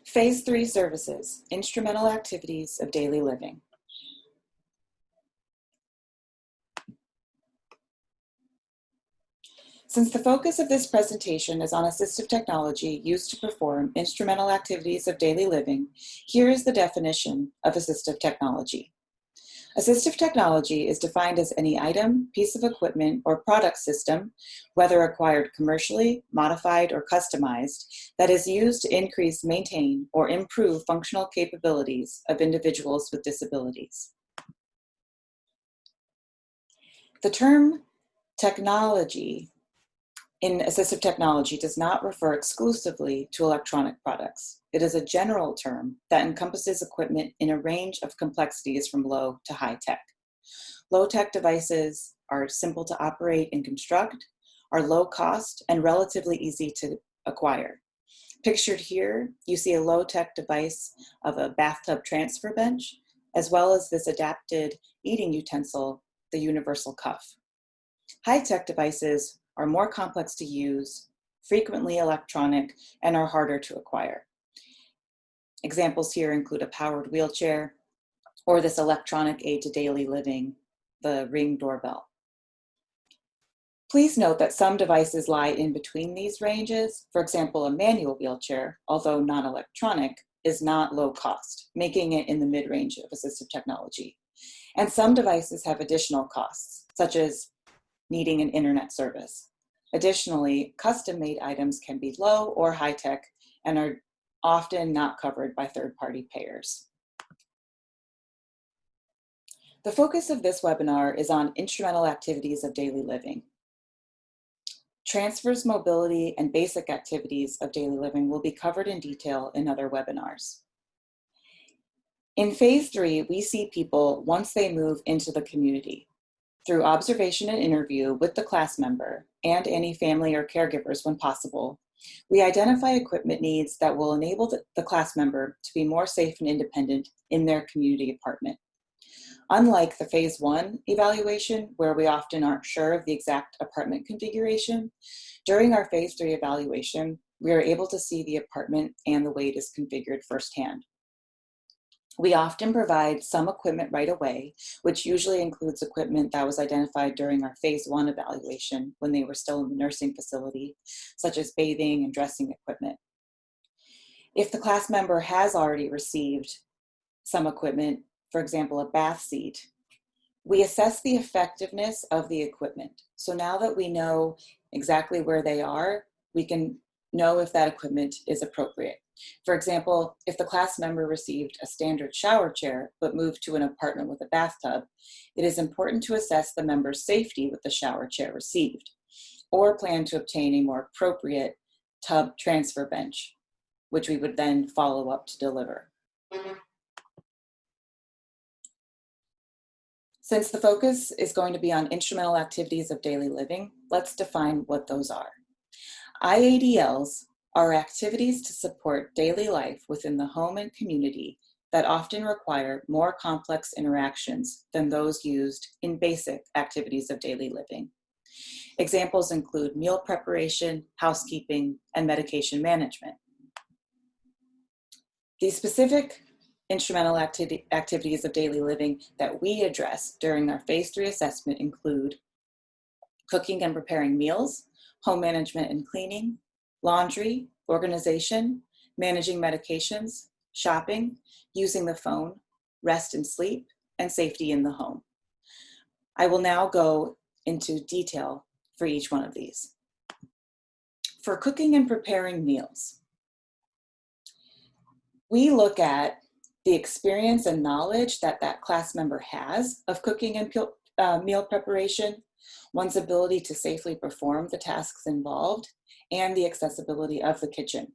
Phase 3 services, instrumental activities of daily living. Since the focus of this presentation is on assistive technology used to perform instrumental activities of daily living, here is the definition of assistive technology. Assistive technology is defined as any item, piece of equipment, or product system, whether acquired commercially, modified, or customized, that is used to increase, maintain, or improve functional capabilities of individuals with disabilities. The term technology in assistive technology does not refer exclusively to electronic products. It is a general term that encompasses equipment in a range of complexities from low to high tech. Low tech devices are simple to operate and construct, are low cost, and relatively easy to acquire. Pictured here, you see a low tech device of a bathtub transfer bench, as well as this adapted eating utensil, the universal cuff. High tech devices are more complex to use, frequently electronic, and are harder to acquire. Examples here include a powered wheelchair or this electronic aid to daily living, the Ring doorbell. Please note that some devices lie in between these ranges. For example, a manual wheelchair, although non-electronic, is not low cost, making it in the mid-range of assistive technology. And some devices have additional costs, such as needing an internet service. Additionally, custom-made items can be low or high-tech and are often not covered by third-party payers. The focus of this webinar is on instrumental activities of daily living. Transfers, mobility, and basic activities of daily living will be covered in detail in other webinars. In phase 3, we see people once they move into the community. Through observation and interview with the class member and any family or caregivers when possible, we identify equipment needs that will enable the class member to be more safe and independent in their community apartment. Unlike the phase 1 evaluation, where we often aren't sure of the exact apartment configuration, during our phase 3 evaluation, we are able to see the apartment and the way it is configured firsthand. We often provide some equipment right away, which usually includes equipment that was identified during our phase 1 evaluation when they were still in the nursing facility, such as bathing and dressing equipment. If the class member has already received some equipment, for example, a bath seat, we assess the effectiveness of the equipment. So now that we know exactly where they are, we can know if that equipment is appropriate. For example, if the class member received a standard shower chair but moved to an apartment with a bathtub, it is important to assess the member's safety with the shower chair received, or plan to obtain a more appropriate tub transfer bench, which we would then follow up to deliver. Since the focus is going to be on instrumental activities of daily living, let's define what those are. IADLs are activities to support daily life within the home and community that often require more complex interactions than those used in basic activities of daily living. Examples include meal preparation, housekeeping, and medication management. These specific instrumental activities of daily living that we address during our phase 3 assessment include cooking and preparing meals, home management and cleaning, laundry, organization, managing medications, shopping, using the phone, rest and sleep, and safety in the home. I will now go into detail for each one of these. For cooking and preparing meals, we look at the experience and knowledge that that class member has of cooking and meal preparation, one's ability to safely perform the tasks involved, and the accessibility of the kitchen,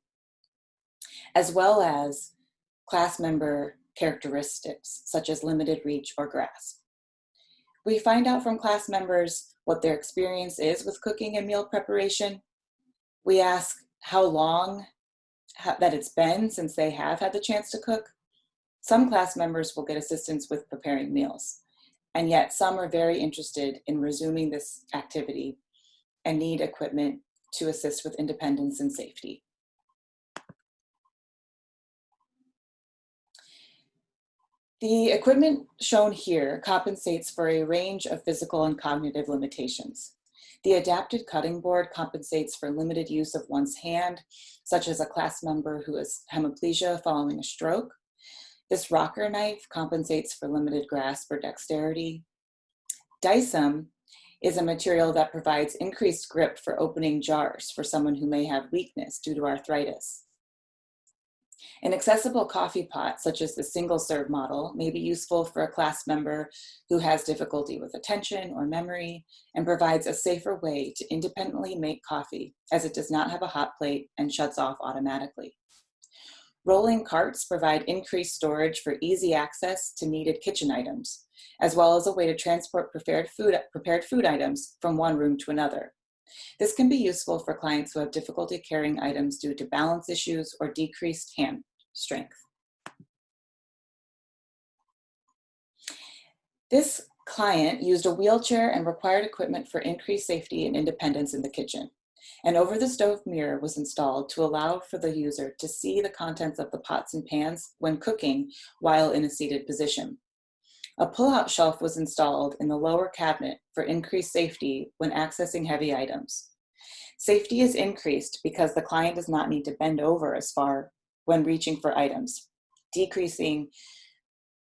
as well as class member characteristics such as limited reach or grasp. We find out from class members what their experience is with cooking and meal preparation. We ask how long that it's been since they have had the chance to cook. Some class members will get assistance with preparing meals, and yet some are very interested in resuming this activity and need equipment to assist with independence and safety. The equipment shown here compensates for a range of physical and cognitive limitations. The adapted cutting board compensates for limited use of one's hand, such as a class member who has hemiplegia following a stroke. This rocker knife compensates for limited grasp or dexterity. Dicem is a material that provides increased grip for opening jars for someone who may have weakness due to arthritis. An accessible coffee pot, such as the single-serve model, may be useful for a class member who has difficulty with attention or memory and provides a safer way to independently make coffee, as it does not have a hot plate and shuts off automatically. Rolling carts provide increased storage for easy access to needed kitchen items, as well as a way to transport prepared food items from one room to another. This can be useful for clients who have difficulty carrying items due to balance issues or decreased hand strength. This client used a wheelchair and required equipment for increased safety and independence in the kitchen. An over-the-stove mirror was installed to allow for the user to see the contents of the pots and pans when cooking while in a seated position. A pull-out shelf was installed in the lower cabinet for increased safety when accessing heavy items. Safety is increased because the client does not need to bend over as far when reaching for items, decreasing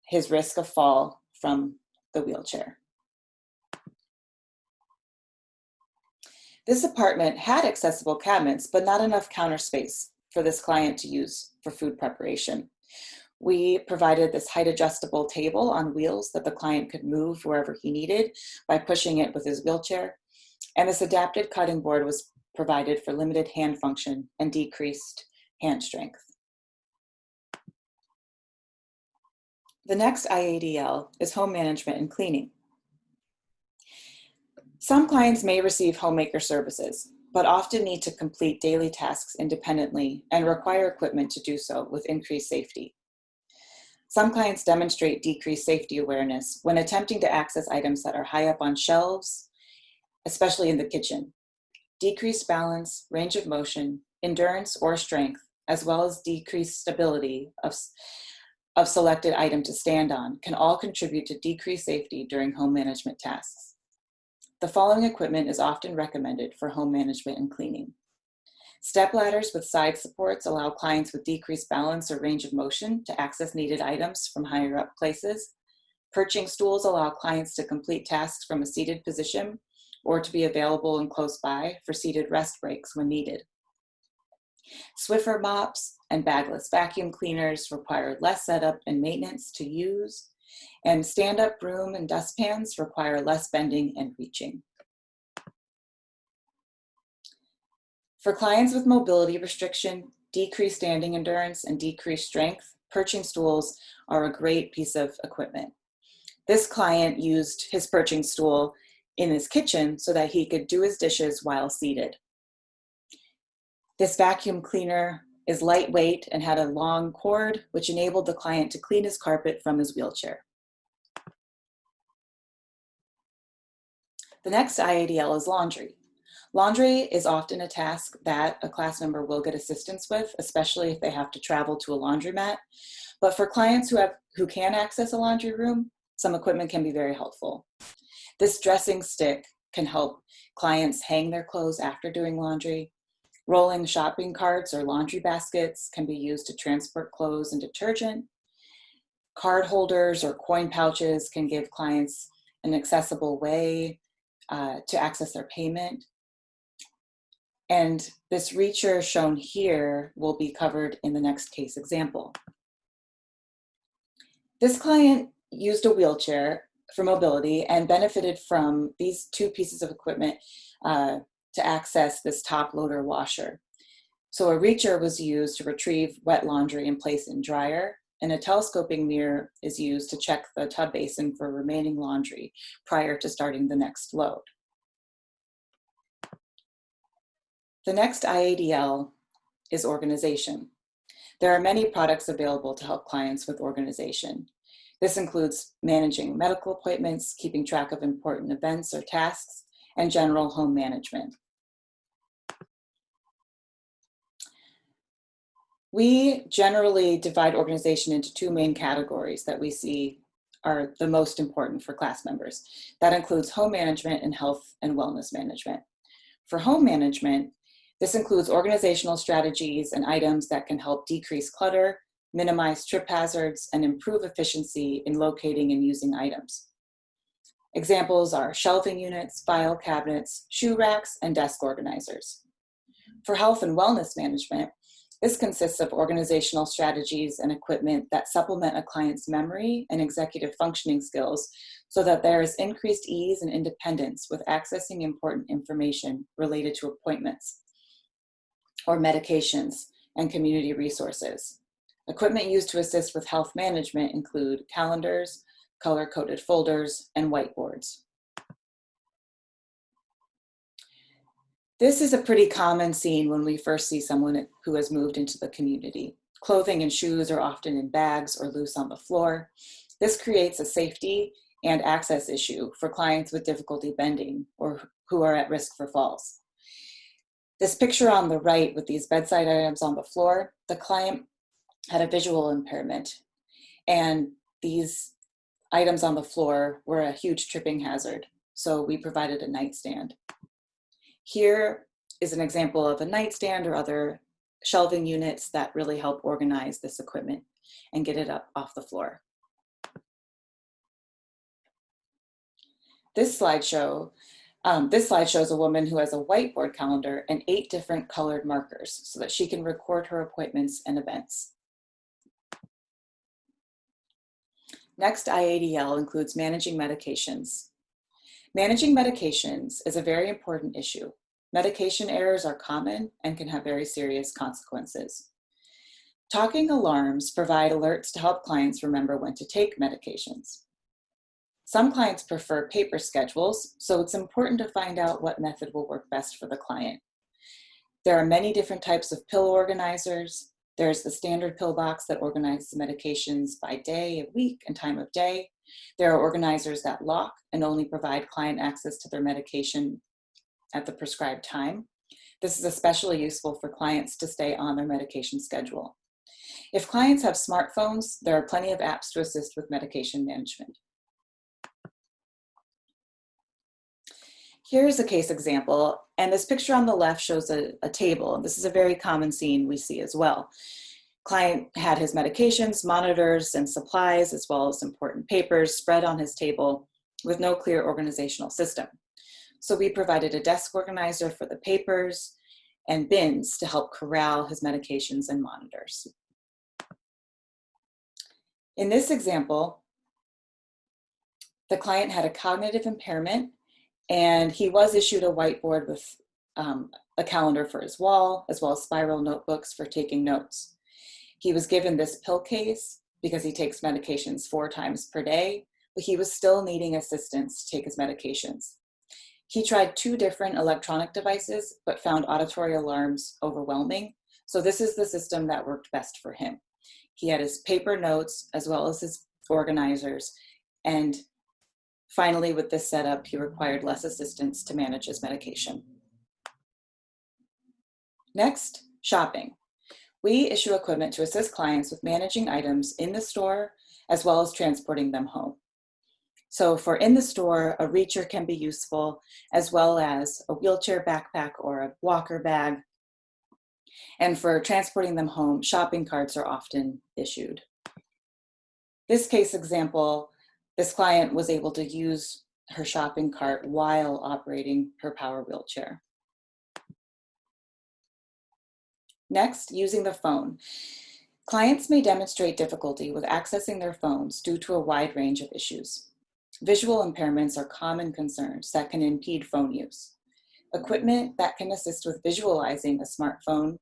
his risk of fall from the wheelchair. This apartment had accessible cabinets, but not enough counter space for this client to use for food preparation. We provided this height adjustable table on wheels that the client could move wherever he needed by pushing it with his wheelchair. And this adapted cutting board was provided for limited hand function and decreased hand strength. The next IADL is home management and cleaning. Some clients may receive homemaker services, but often need to complete daily tasks independently and require equipment to do so with increased safety. Some clients demonstrate decreased safety awareness when attempting to access items that are high up on shelves, especially in the kitchen. Decreased balance, range of motion, endurance or strength, as well as decreased stability of selected item to stand on can all contribute to decreased safety during home management tasks. The following equipment is often recommended for home management and cleaning. Step ladders with side supports allow clients with decreased balance or range of motion to access needed items from higher up places. Perching stools allow clients to complete tasks from a seated position or to be available and close by for seated rest breaks when needed. Swiffer mops and bagless vacuum cleaners require less setup and maintenance to use, and stand-up broom and dustpans require less bending and reaching. For clients with mobility restriction, decreased standing endurance, and decreased strength, perching stools are a great piece of equipment. This client used his perching stool in his kitchen so that he could do his dishes while seated. This vacuum cleaner is lightweight and had a long cord, which enabled the client to clean his carpet from his wheelchair. The next IADL is laundry. Laundry is often a task that a class member will get assistance with, especially if they have to travel to a laundromat. But for clients who can access a laundry room, some equipment can be very helpful. This dressing stick can help clients hang their clothes after doing laundry. Rolling shopping carts or laundry baskets can be used to transport clothes and detergent. Card holders or coin pouches can give clients an accessible way to access their payment. And this reacher shown here will be covered in the next case example. This client used a wheelchair for mobility and benefited from these two pieces of equipment to access this top loader washer. So a reacher was used to retrieve wet laundry and place in dryer, and a telescoping mirror is used to check the tub basin for remaining laundry prior to starting the next load. The next IADL is organization. There are many products available to help clients with organization. This includes managing medical appointments, keeping track of important events or tasks, and general home management. We generally divide organization into two main categories that we see are the most important for class members. That includes home management and health and wellness management. For home management, this includes organizational strategies and items that can help decrease clutter, minimize trip hazards, and improve efficiency in locating and using items. Examples are shelving units, file cabinets, shoe racks, and desk organizers. For health and wellness management, this consists of organizational strategies and equipment that supplement a client's memory and executive functioning skills so that there is increased ease and independence with accessing important information related to appointments or medications and community resources. Equipment used to assist with health management include calendars, color-coded folders, and whiteboards. This is a pretty common scene when we first see someone who has moved into the community. Clothing and shoes are often in bags or loose on the floor. This creates a safety and access issue for clients with difficulty bending or who are at risk for falls. This picture on the right with these bedside items on the floor, the client had a visual impairment, and these items on the floor were a huge tripping hazard, so we provided a nightstand. Here is an example of a nightstand or other shelving units that really help organize this equipment and get it up off the floor. This slide shows a woman who has a whiteboard calendar and 8 different colored markers so that she can record her appointments and events. Next, IADL includes managing medications. Managing medications is a very important issue. Medication errors are common and can have very serious consequences. Talking alarms provide alerts to help clients remember when to take medications. Some clients prefer paper schedules, so it's important to find out what method will work best for the client. There are many different types of pill organizers. There's the standard pill box that organizes medications by day, week, and time of day. There are organizers that lock and only provide client access to their medication at the prescribed time. This is especially useful for clients to stay on their medication schedule. If clients have smartphones, there are plenty of apps to assist with medication management. Here's a case example, and this picture on the left shows a table. This is a very common scene we see as well. Client had his medications, monitors, and supplies, as well as important papers spread on his table with no clear organizational system. So we provided a desk organizer for the papers and bins to help corral his medications and monitors. In this example, the client had a cognitive impairment, and he was issued a whiteboard with a calendar for his wall, as well as spiral notebooks for taking notes. He was given this pill case because he takes medications 4 times per day, but he was still needing assistance to take his medications. He tried 2 different electronic devices, but found auditory alarms overwhelming. So this is the system that worked best for him. He had his paper notes as well as his organizers, and finally, with this setup, he required less assistance to manage his medication. Next, shopping. We issue equipment to assist clients with managing items in the store, as well as transporting them home. So for in the store, a reacher can be useful, as well as a wheelchair backpack or a walker bag. And for transporting them home, shopping carts are often issued. This case example, this client was able to use her shopping cart while operating her power wheelchair. Next, using the phone. Clients may demonstrate difficulty with accessing their phones due to a wide range of issues. Visual impairments are common concerns that can impede phone use. Equipment that can assist with visualizing a smartphone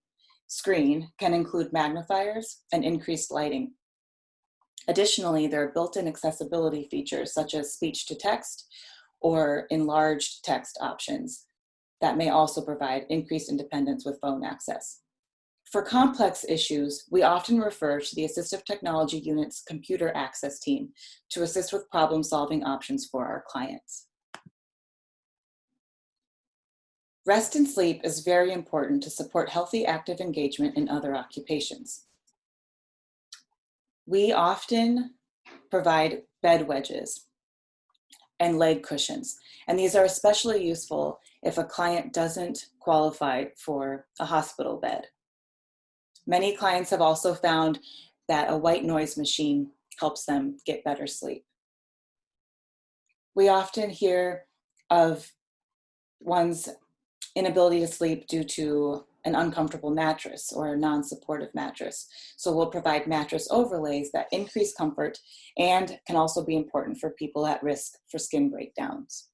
screen can include magnifiers and increased lighting. Additionally, there are built-in accessibility features such as speech-to-text or enlarged text options that may also provide increased independence with phone access. For complex issues, we often refer to the Assistive Technology Unit's computer access team to assist with problem-solving options for our clients. Rest and sleep is very important to support healthy active engagement in other occupations. We often provide bed wedges and leg cushions, and these are especially useful if a client doesn't qualify for a hospital bed. Many clients have also found that a white noise machine helps them get better sleep. We often hear of one's inability to sleep due to an uncomfortable mattress or a non-supportive mattress. So we'll provide mattress overlays that increase comfort and can also be important for people at risk for skin breakdowns.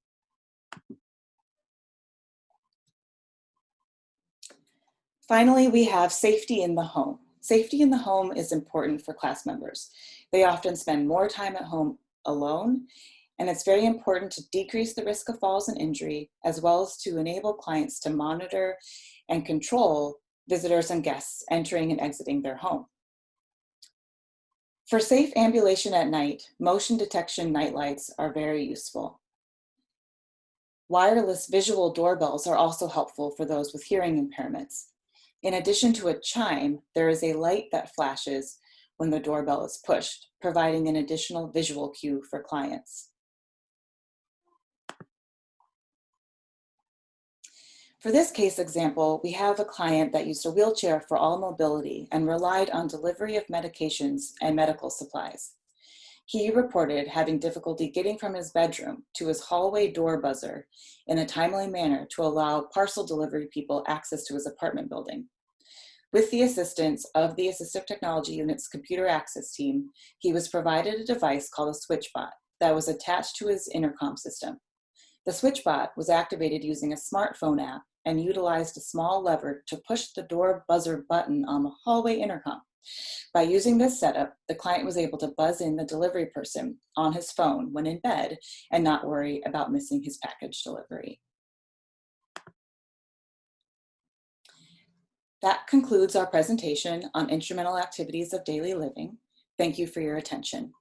Finally, we have safety in the home. Safety in the home is important for class members. They often spend more time at home alone, and it's very important to decrease the risk of falls and injury, as well as to enable clients to monitor and control visitors and guests entering and exiting their home. For safe ambulation at night, motion detection nightlights are very useful. Wireless visual doorbells are also helpful for those with hearing impairments. In addition to a chime, there is a light that flashes when the doorbell is pushed, providing an additional visual cue for clients. For this case example, we have a client that used a wheelchair for all mobility and relied on delivery of medications and medical supplies. He reported having difficulty getting from his bedroom to his hallway door buzzer in a timely manner to allow parcel delivery people access to his apartment building. With the assistance of the Assistive Technology Unit's computer access team, he was provided a device called a SwitchBot that was attached to his intercom system. The SwitchBot was activated using a smartphone app and utilized a small lever to push the door buzzer button on the hallway intercom. By using this setup, the client was able to buzz in the delivery person on his phone when in bed and not worry about missing his package delivery. That concludes our presentation on instrumental activities of daily living. Thank you for your attention.